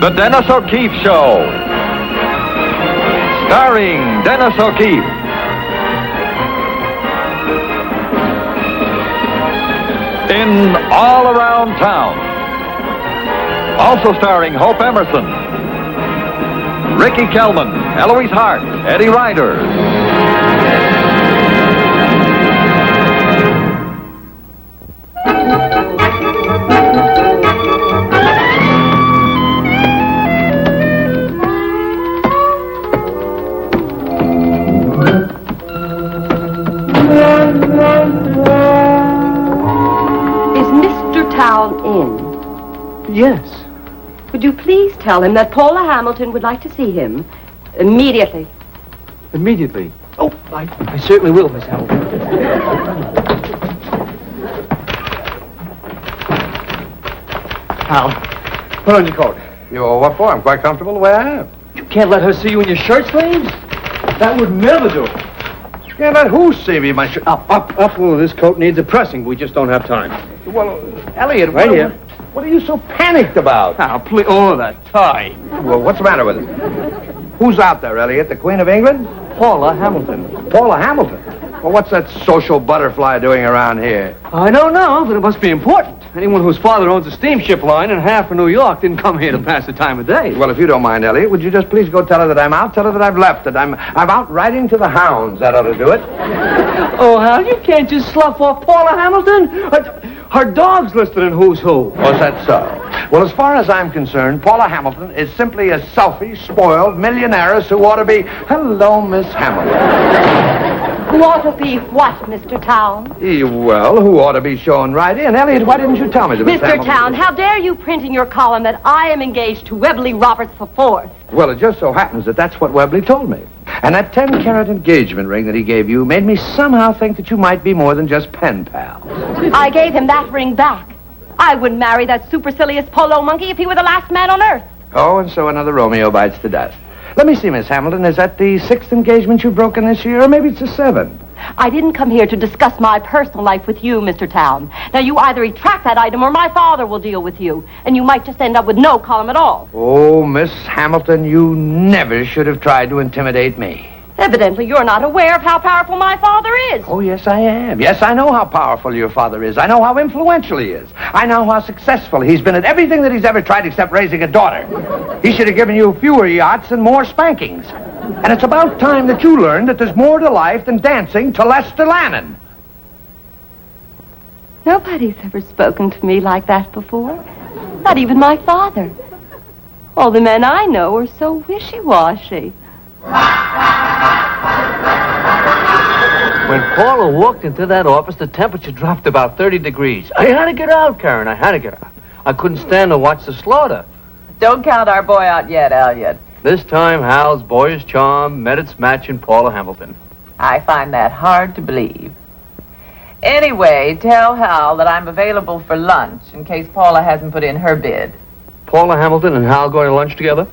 The Dennis O'Keefe Show. Starring Dennis O'Keefe. In All Around Town. Also starring Hope Emerson, Ricky Kelman, Eloise Hart, Eddie Ryder. Yes. Would you please tell him that Paula Hamilton would like to see him immediately? Immediately? Oh, I certainly will, Miss Hamilton. Hal, put on your coat. What for? I'm quite comfortable the way I am. You can't let her see you in your shirt sleeves? That would never do. Can't let who see me? My shirt. Up. Oh, this coat needs a pressing. We just don't have time. Well, Elliot, right here. What are you so panicked about? Now, please. Oh, that tie. Well, what's the matter with it? Who's out there, Elliot? The Queen of England? Paula Hamilton. Paula Hamilton? Well, what's that social butterfly doing around here? I don't know, but it must be important. Anyone whose father owns a steamship line in half of New York didn't come here to pass the time of day. Well, if you don't mind, Elliot, would you just please go tell her that I'm out? Tell her that I've left, that I'm out riding to the hounds. That ought to do it. Oh, Hal, you can't just slough off Paula Hamilton. Her dog's listed in Who's Who. Oh, is that so? Well, as far as I'm concerned, Paula Hamilton is simply a selfish, spoiled millionaire who ought to be... Hello, Miss Hamilton. Who ought to be what, Mr. Town? Well, who ought to be shown right in? Elliot, why didn't you tell me, Miss Hamilton? Mr. Town, how dare you print in your column that I am engaged to Webley Roberts IV? Well, it just so happens that that's what Webley told me. And that 10-carat engagement ring that he gave you made me somehow think that you might be more than just pen pals. I gave him that ring back. I wouldn't marry that supercilious polo monkey if he were the last man on earth. Oh, and so another Romeo bites the dust. Let me see, Miss Hamilton. Is that the 6th engagement you've broken this year? Or maybe it's the 7th? I didn't come here to discuss my personal life with you, Mr. Town. Now, you either retract that item or my father will deal with you. And you might just end up with no column at all. Oh, Miss Hamilton, you never should have tried to intimidate me. Evidently, you're not aware of how powerful my father is. Oh, yes, I am. Yes, I know how powerful your father is. I know how influential he is. I know how successful he's been at everything that he's ever tried except raising a daughter. He should have given you fewer yachts and more spankings. And it's about time that you learned that there's more to life than dancing to Lester Lannon. Nobody's ever spoken to me like that before. Not even my father. All the men I know are so wishy-washy. When Paula walked into that office, the temperature dropped about 30 degrees. I had to get out, Karen. I had to get out. I couldn't stand to watch the slaughter. Don't count our boy out yet, Elliot. This time, Hal's boyish charm met its match in Paula Hamilton. I find that hard to believe. Anyway, tell Hal that I'm available for lunch in case Paula hasn't put in her bid. Paula Hamilton and Hal going to lunch together?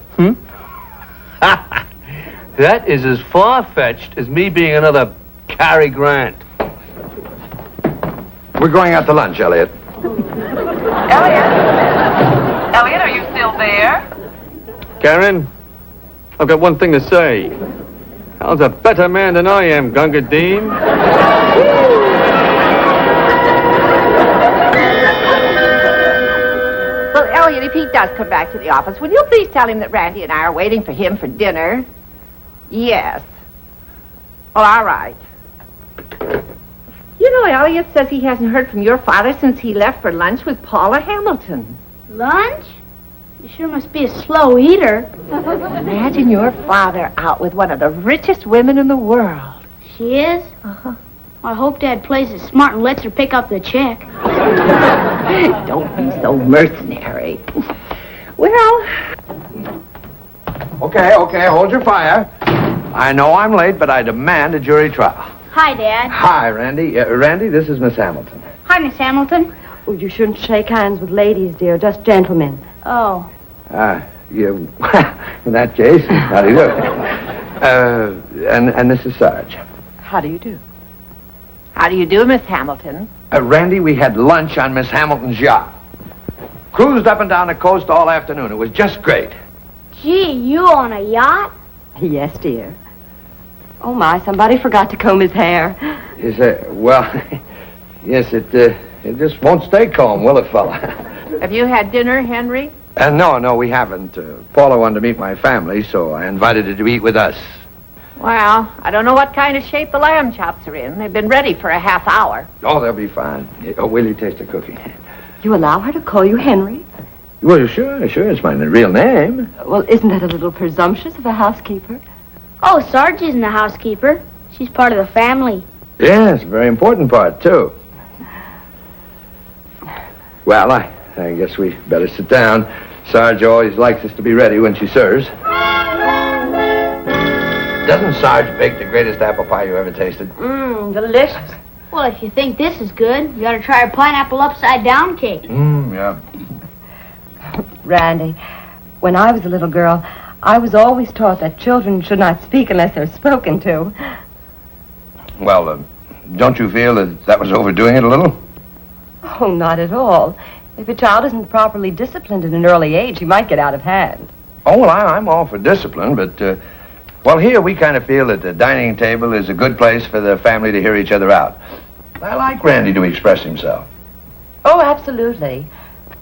That is as far-fetched as me being another Cary Grant. We're going out to lunch, Elliot. Elliot? Elliot, are you still there? Karen, I've got one thing to say. Hal's a better man than I am, Gunga Dean. Well, Elliot, if he does come back to the office, will you please tell him that Randy and I are waiting for him for dinner? Yes. Well, all right. You know, Elliot says he hasn't heard from your father since he left for lunch with Paula Hamilton. Lunch? You sure must be a slow eater. Imagine your father out with one of the richest women in the world. She is? Uh-huh. I hope Dad plays it smart and lets her pick up the check. Don't be so mercenary. Well... Okay, hold your fire. I know I'm late, but I demand a jury trial. Hi, Dad. Hi, Randy. Randy, this is Miss Hamilton. Hi, Miss Hamilton. Oh, you shouldn't shake hands with ladies, dear. Just gentlemen. Oh. In that case, how do you do? And this is Sarge. How do you do? How do you do, Miss Hamilton? Randy, we had lunch on Miss Hamilton's yacht. Cruised up and down the coast all afternoon. It was just great. Gee, you on a yacht? Yes, dear. Oh, my, somebody forgot to comb his hair. Is that, well, yes, it just won't stay calm, will it, fella? Have you had dinner, Henry? No, we haven't. Paula wanted to meet my family, so I invited her to eat with us. Well, I don't know what kind of shape the lamb chops are in. They've been ready for a half hour. Oh, they'll be fine. Oh, will you taste the cooking? You allow her to call you Henry? Well, sure, it's my real name. Well, isn't that a little presumptuous of a housekeeper? Oh, Sarge isn't the housekeeper. She's part of the family. Yes, a very important part, too. Well, I guess we better sit down. Sarge always likes us to be ready when she serves. Doesn't Sarge bake the greatest apple pie you ever tasted? Delicious. Well, if you think this is good, you ought to try her pineapple upside-down cake. Yeah. Randy, when I was a little girl, I was always taught that children should not speak unless they're spoken to. Well, don't you feel that was overdoing it a little? Oh, not at all. If a child isn't properly disciplined at an early age, he might get out of hand. Oh, well, I'm all for discipline, but, well, here we kind of feel that the dining table is a good place for the family to hear each other out. I like Randy to express himself. Oh, absolutely.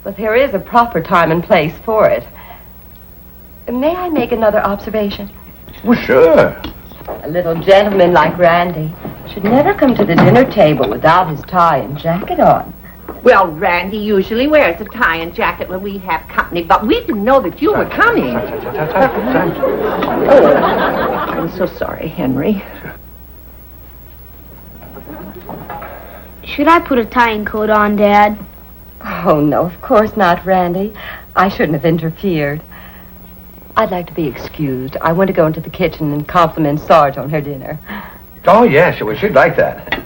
But there is a proper time and place for it. May I make another observation? Well, sure. A little gentleman like Randy should never come to the dinner table without his tie and jacket on. Well, Randy usually wears a tie and jacket when we have company, but we didn't know that you were coming. Oh, I'm so sorry, Henry. Should I put a tie and coat on, Dad? Oh, no, of course not, Randy. I shouldn't have interfered. I'd like to be excused. I want to go into the kitchen and compliment Sarge on her dinner. Oh, yes, we should like that.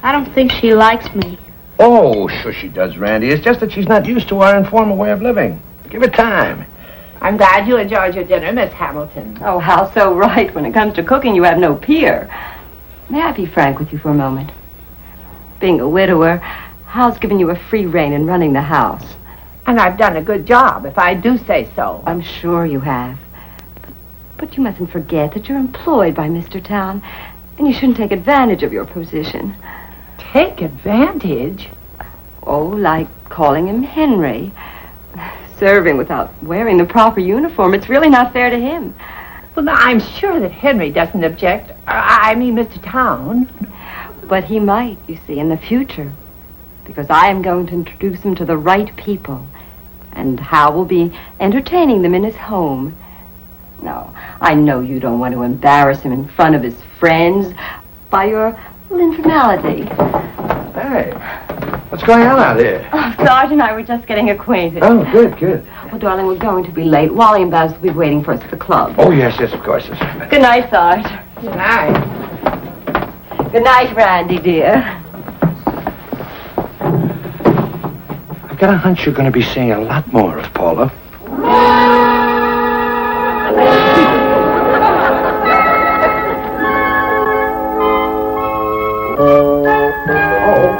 I don't think she likes me. Oh, sure she does, Randy. It's just that she's not used to our informal way of living. Give her time. I'm glad you enjoyed your dinner, Miss Hamilton. Oh, how so right. When it comes to cooking, you have no peer. May I be frank with you for a moment? Being a widower, Hal's given you a free rein in running the house. And I've done a good job, if I do say so. I'm sure you have. But you mustn't forget that you're employed by Mr. Town, and you shouldn't take advantage of your position. Take advantage? Oh, like calling him Henry. Serving without wearing the proper uniform. It's really not fair to him. Well, now, I'm sure that Henry doesn't object. I mean, Mr. Town. But he might, you see, in the future. Because I am going to introduce him to the right people. And Hal will be entertaining them in his home. No, I know you don't want to embarrass him in front of his friends by your little informality. Hey, what's going on out here? Oh, Sarge and I were just getting acquainted. Oh, good. Oh, darling, we're going to be late. Wally and Babs will be waiting for us at the club. Oh, yes, of course. Good night, Sarge. Good night. Good night, Randy, dear. I've got a hunch you're going to be seeing a lot more of Paula.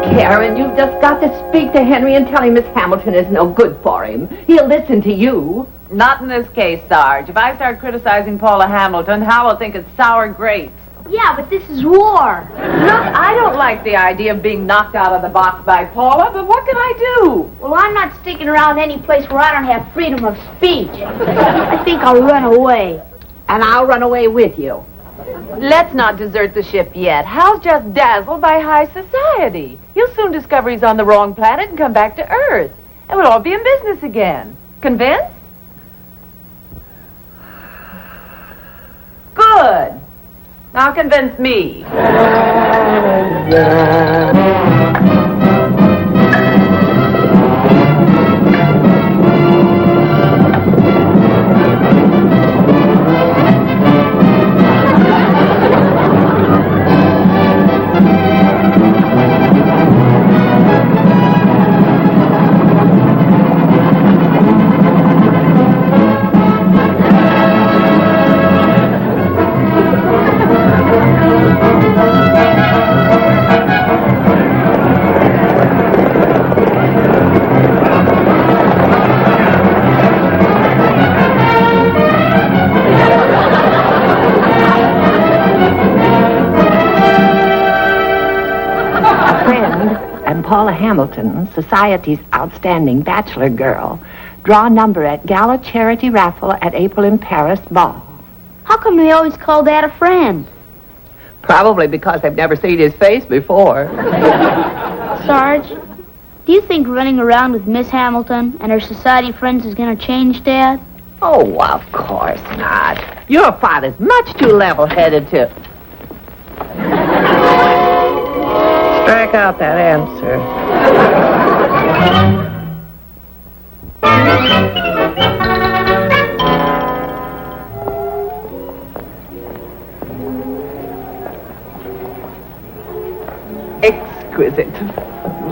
Karen, you've just got to speak to Henry and tell him Miss Hamilton is no good for him. He'll listen to you. Not in this case, Sarge. If I start criticizing Paula Hamilton, Hal will think it's sour grapes. Yeah, but this is war. Look, I don't like the idea of being knocked out of the box by Paula, but what can I do? Well, I'm not sticking around any place where I don't have freedom of speech. I think I'll run away. And I'll run away with you. Let's not desert the ship yet. Hal's just dazzled by high society. He'll soon discover he's on the wrong planet and come back to Earth. And we'll all be in business again. Convinced? Good. Now convince me. Paula Hamilton, society's outstanding bachelor girl, draw number at Gala Charity Raffle at April in Paris Ball. How come they always call Dad a friend? Probably because they've never seen his face before. Sarge, do you think running around with Miss Hamilton and her society friends is going to change, Dad? Oh, of course not. Your father's much too level-headed to... Strike out that answer. Exquisite.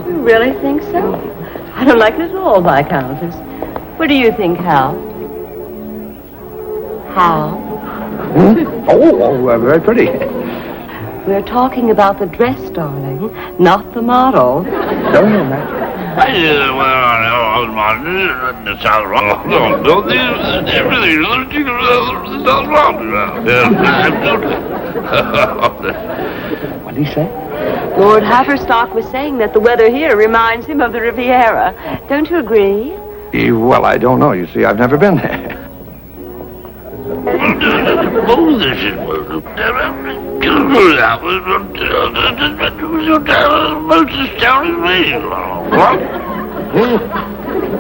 You really think so? I don't like it at all, Viscountess. What do you think, Hal? Hal? Very pretty. We're talking about the dress, darling, not the model. Don't you, Matt? What did he say? Lord Haverstock was saying that the weather here reminds him of the Riviera. Don't you agree? Well, I don't know. You see, I've never been there.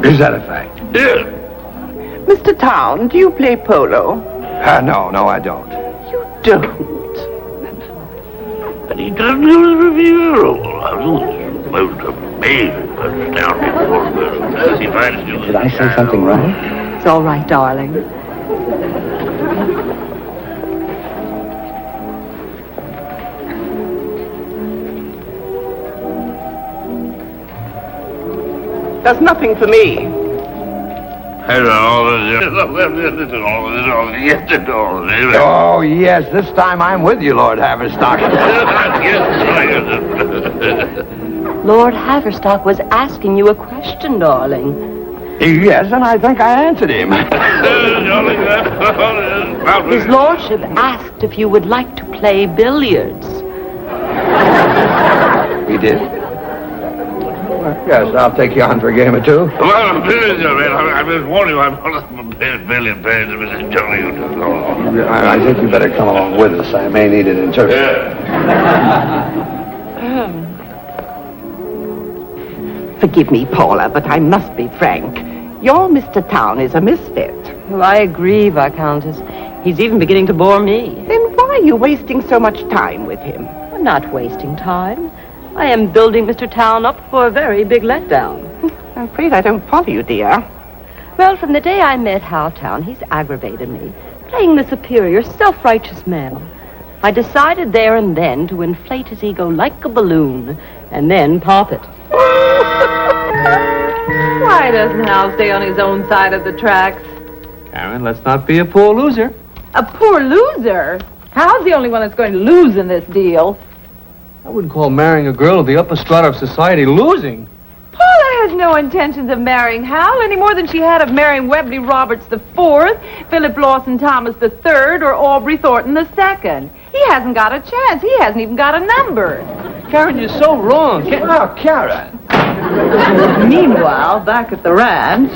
Is that a fact? Yeah. Mr. Town, do you play polo? No, I don't. You don't. And he doesn't do the review. Most amazing, astounding work. Did I say something wrong? It's all right, darling. That's nothing for me. Oh, yes, this time I'm with you, Lord Haverstock. Lord Haverstock was asking you a question, darling. Yes, and I think I answered him. His lordship asked if you would like to play billiards. He did? Yes, I'll take you on for a game or two. Well, I just warn you, I'm one of the billion pages of Mrs. Johnny. I think you better come along with us. I may need an interpreter. Forgive me, Paula, but I must be frank. Your Mr. Town is a misfit. Well, I agree, Viscountess. He's even beginning to bore me. Then why are you wasting so much time with him? I'm not wasting time. I am building Mr. Town up for a very big letdown. I'm afraid I don't follow you, dear. Well, from the day I met Hal Town, he's aggravated me, playing the superior, self-righteous man. I decided there and then to inflate his ego like a balloon, and then pop it. Why doesn't Hal stay on his own side of the tracks? Karen, let's not be a poor loser. A poor loser? Hal's the only one that's going to lose in this deal. I wouldn't call marrying a girl of the upper strata of society losing. Paula has no intentions of marrying Hal any more than she had of marrying Webley Roberts IV, Philip Lawson Thomas III, or Aubrey Thornton II. He hasn't got a chance. He hasn't even got a number. Karen, you're so wrong. Oh, Karen. Meanwhile, back at the ranch...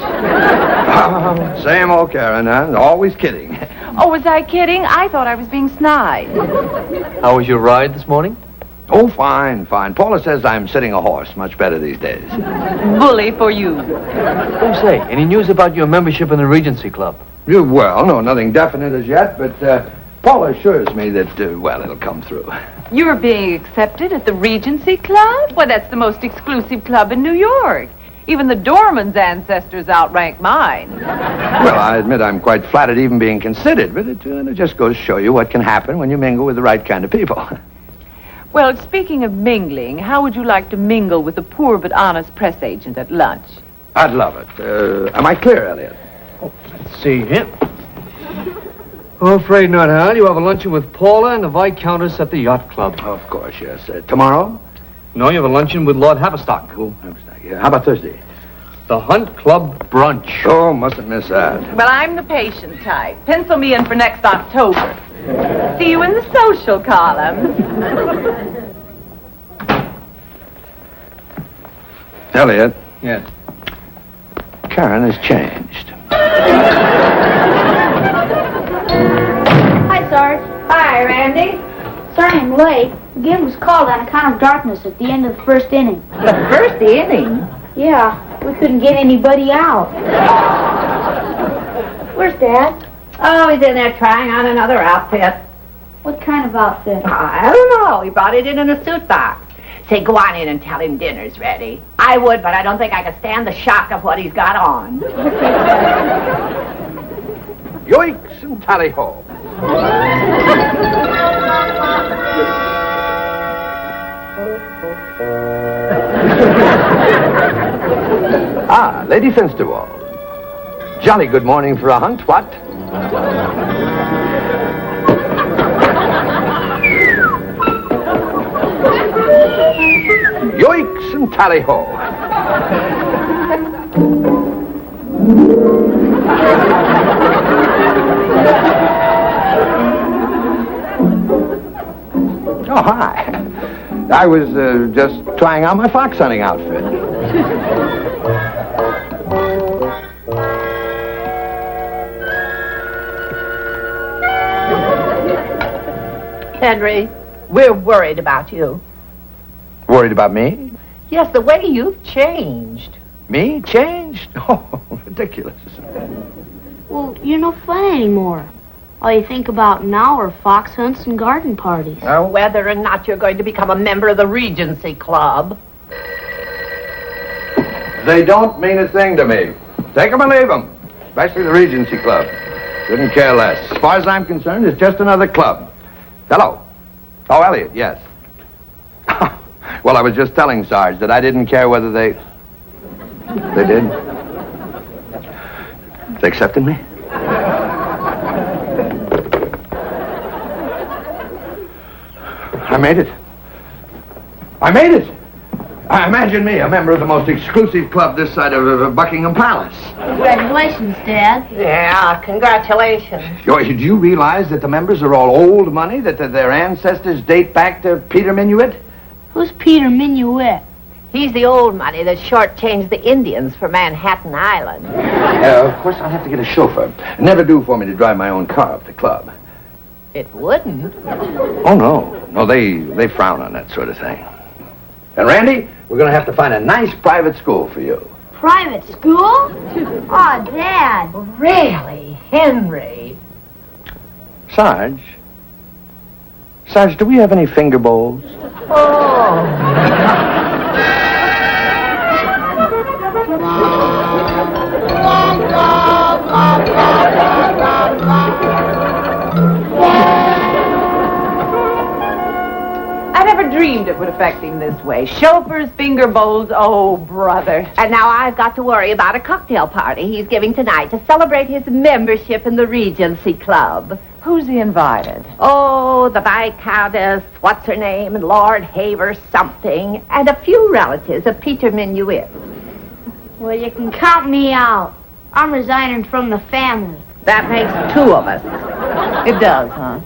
Same old Karen, huh? Always kidding. Oh, was I kidding? I thought I was being snide. How was your ride this morning? Oh, fine. Paula says I'm sitting a horse. Much better these days. Bully for you. Oh, say, any news about your membership in the Regency Club? Well, no, nothing definite as yet, but Paula assures me that, it'll come through. You're being accepted at the Regency Club? Why, that's the most exclusive club in New York. Even the doorman's ancestors outrank mine. Well, I admit I'm quite flattered even being considered, but it just goes to show you what can happen when you mingle with the right kind of people. Well, speaking of mingling, how would you like to mingle with a poor but honest press agent at lunch? I'd love it. Am I clear, Elliot? Let's see here. Oh, afraid not, Hal. You have a luncheon with Paula and the Viscountess at the Yacht Club. Of course, yes. Tomorrow? No, you have a luncheon with Lord Haverstock. Oh, yeah. How about Thursday? The Hunt Club brunch. Oh, mustn't miss that. Well, I'm the patient type. Pencil me in for next October. See you in the social column. Elliot, Yes. Karen has changed. Hi, Sarge. Hi, Randy. Sorry I'm late. The game was called on account of darkness at the end of the first inning. The first inning? Yeah, we couldn't get anybody out. Where's Dad? Oh, he's in there trying on another outfit. What kind of outfit? I don't know. He brought it in a suit box. Say, go on in and tell him dinner's ready. I would, but I don't think I could stand the shock of what he's got on. Yoicks and tally-ho. Lady Finsterwald. Jolly good morning for a hunt, what? Yoicks and tally-ho. Oh, hi. I was just trying on my fox hunting outfit. Henry, we're worried about you. Worried about me? Yes, the way you've changed. Me? Changed? Oh, ridiculous. Well, you're no fun anymore. All you think about now are fox hunts and garden parties. Or whether or not you're going to become a member of the Regency Club. They don't mean a thing to me. Take them or leave them. Especially the Regency Club. Couldn't care less. As far as I'm concerned, it's just another club. Hello. Oh, Elliot, yes. Well, I was just telling Sarge that I didn't care whether they did. They accepted me? I made it. I made it. Imagine me, a member of the most exclusive club this side of Buckingham Palace. Congratulations, Dad. Yeah, congratulations. Do you realize that the members are all old money, that their ancestors date back to Peter Minuit? Who's Peter Minuit? He's the old money that shortchanged the Indians for Manhattan Island. Of course, I'll have to get a chauffeur. Never do for me to drive my own car up the club. It wouldn't. Oh, no. No, they frown on that sort of thing. And, Randy, we're going to have to find a nice private school for you. Private school? Oh, Dad. Really, Henry? Sarge, do we have any finger bowls? Oh. I never dreamed it would affect him this way. Chauffeurs, finger bowls, oh, brother. And now I've got to worry about a cocktail party he's giving tonight to celebrate his membership in the Regency Club. Who's he invited? Oh, the Viscountess, what's her name, and Lord Haver something, and a few relatives of Peter Minuit. Well, you can count me out. I'm resigning from the family. That makes two of us. It does, huh?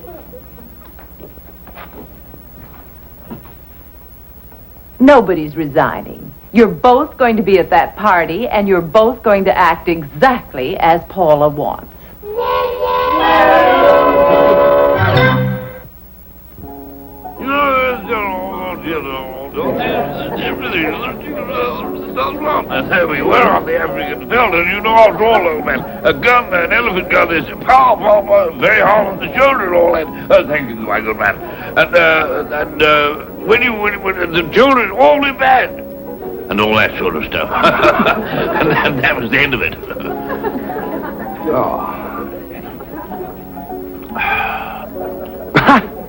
Nobody's resigning. You're both going to be at that party, and you're both going to act exactly as Paula wants. That's heavy. Where on the African building? You know, after all, old man, a gun, an elephant gun is powerful, very hard on the shoulder, all that. Thank you, my good man. And when the children all be bad, and all that sort of stuff. and that was the end of it. Oh.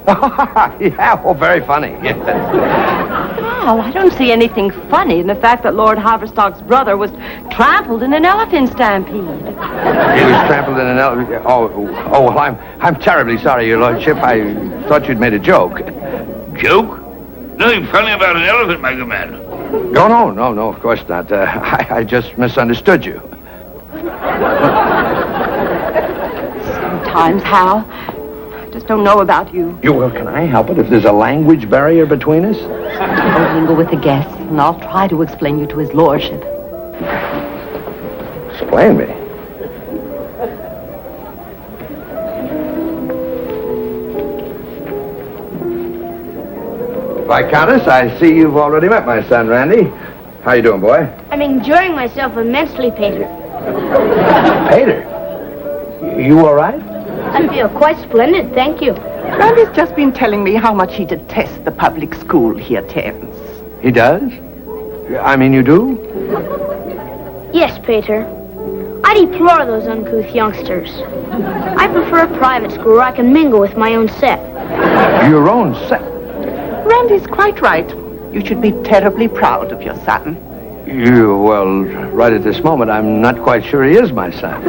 Yeah, well, very funny. Yes. Well, I don't see anything funny in the fact that Lord Haverstock's brother was trampled in an elephant stampede. He was trampled in an elephant. Oh, well, I'm terribly sorry, Your Lordship. I thought you'd made a joke. Joke? Nothing funny about an elephant, my good man. No, of course not. I just misunderstood you. Sometimes, Hal, I just don't know about you. Well, can I help it if there's a language barrier between us? I'll mingle with the guests, and I'll try to explain you to his lordship. Explain me. Viscountess, I see you've already met my son, Randy. How you doing, boy? I'm enjoying myself immensely, Peter. Pater. You all right? I feel quite splendid, thank you. Randy's just been telling me how much he detests the public school here, Terence. He does? I mean, you do? Yes, Peter. I deplore those uncouth youngsters. I prefer a private school where I can mingle with my own set. Your own set? Randy's quite right. You should be terribly proud of your son. Well, right at this moment, I'm not quite sure he is my son.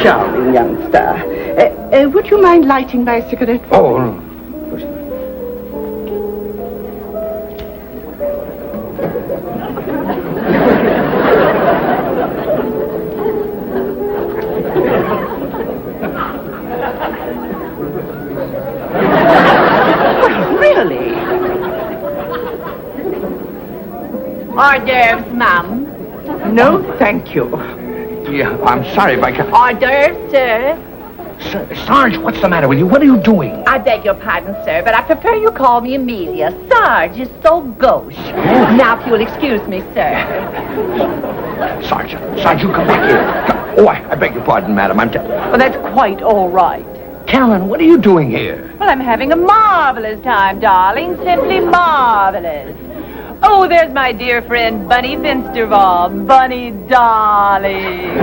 Charming youngster. Would you mind lighting my cigarette for Oh, me? no. Really? Hors d'oeuvres, ma'am. No, thank you. Yeah, I'm sorry, Viscount. Hors d'oeuvres, sir. Sarge, what's the matter with you? What are you doing? I beg your pardon, sir, but I prefer you call me Amelia. Sarge is so gauche. Now, if you'll excuse me, sir. Sarge, you come back here. Oh, I beg your pardon, madam. Well, that's quite all right. Carolyn, what are you doing here? Well, I'm having a marvelous time, darling. Simply marvelous. Oh, there's my dear friend, Bunny Finsterwald. Bunny, darling.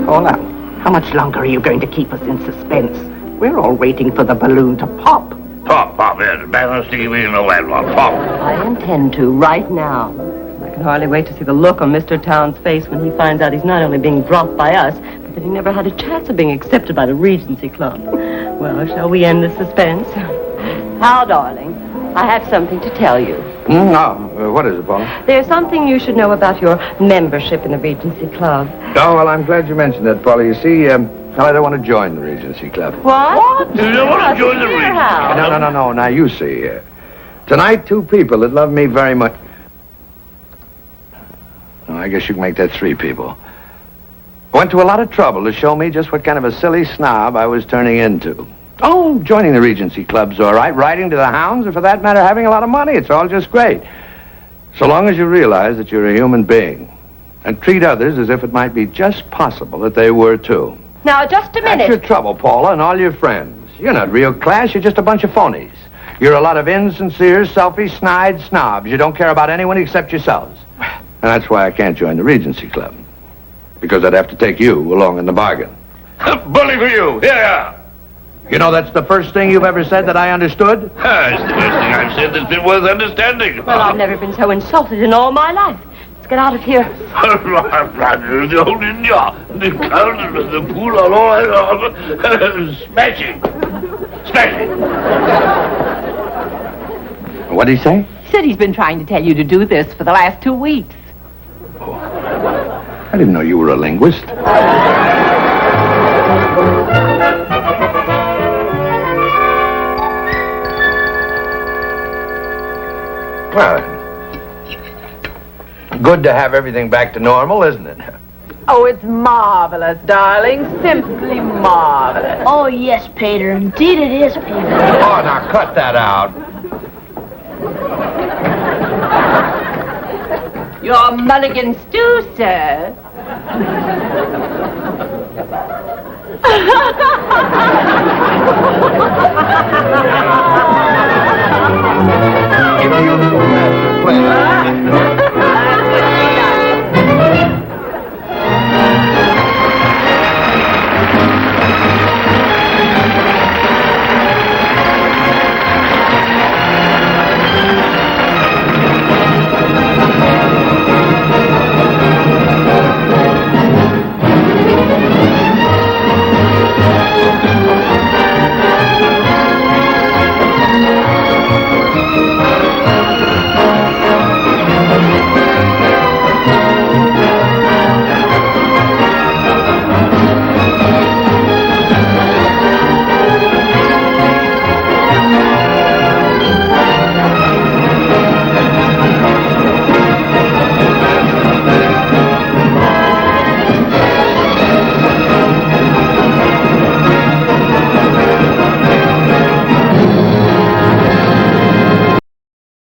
Paula, how much longer are you going to keep us in suspense? We're all waiting for the balloon to pop. Pop, yes. Better see me in the land one. Pop. I intend to, right now. I can hardly wait to see the look on Mr. Town's face when he finds out he's not only being dropped by us, but that he never had a chance of being accepted by the Regency Club. Well, shall we end the suspense? Hal, darling, I have something to tell you. No. What is it, Paula? There's something you should know about your membership in the Regency Club. Oh, well, I'm glad you mentioned that, Paula. You see, I don't want to join the Regency Club. What? You don't want to join the Regency? No. Now, you see, tonight, two people that love me very much... Oh, I guess you can make that three people. Went to a lot of trouble to show me just what kind of a silly snob I was turning into. Oh, joining the Regency Club's all right. Riding to the hounds, or for that matter, having a lot of money. It's all just great. So long as you realize that you're a human being and treat others as if it might be just possible that they were, too. Now, just a minute. That's your trouble, Paula, and all your friends. You're not real class. You're just a bunch of phonies. You're a lot of insincere, selfish, snide snobs. You don't care about anyone except yourselves. And that's why I can't join the Regency Club. Because I'd have to take you along in the bargain. Bully for you. Here. You know, that's the first thing you've ever said that I understood? It's the first thing I've said that's been worth understanding. Well, I've never been so insulted in all my life. Let's get out of here. The old India, the counter, the pool, all smashing. What'd he say? He said he's been trying to tell you to do this for the last 2 weeks. I didn't know you were a linguist. Well, good to have everything back to normal, isn't it? Oh, it's marvelous, darling. Simply marvelous. Oh, yes, Peter. Indeed it is, Peter. Oh, now cut that out. Your mulligan stew, sir. Give me your master plan.